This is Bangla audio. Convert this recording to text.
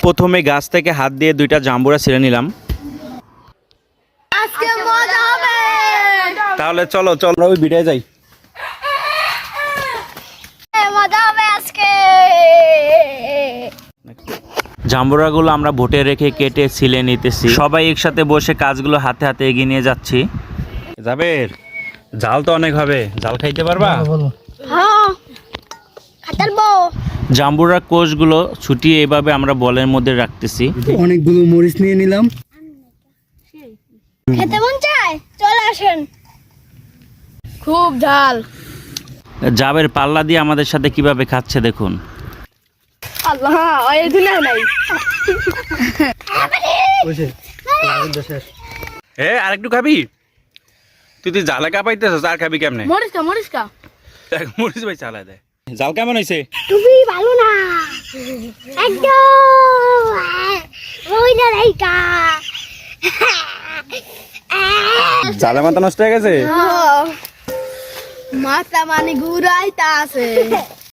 প্রথমে গাছ থেকে হাত দিয়ে দুইটা জাম্বুরা ছিঁড়ে নিলাম। তাহলে চলো চলো ওই ভিড়ে যাই। জাম্বুরাগুলো আমরা ভোটে রেখে কেটে ছিলে নিতেছি। সবাই একসাথে বসে কাজগুলো হাতে হাতে এগিয়ে নিয়ে যাচ্ছি। জাবের, জাল তো অনেক হবে, জাল খাইতে পারবা? জাম্বুরার কোষগুলো ছুটিয়ে এভাবে আমরা বলের মধ্যে রাখতেছি। অনেকগুলো মরিচ নিয়ে নিলাম। খেতে মন চায়, চলে আসেন। খুব ঝাল। জাবের পাল্লা দিয়ে আমাদের সাথে কিভাবে খাচ্ছে দেখুন। আল্লাহ, এই দুনিয়া নাই। এ আরেকটু খাবি? তুই জালে কাপাইতেছস, আর খাবি কেমনে? মরিচকা মরিচ ভাই চালায় দেয়। জাল কেমন হয়েছে? তুমি ভালো না একদম ওই না রাইকা। জালে মাথা নষ্ট হয়ে গেছে। মাথা মানে ঘুরাইতা আছে।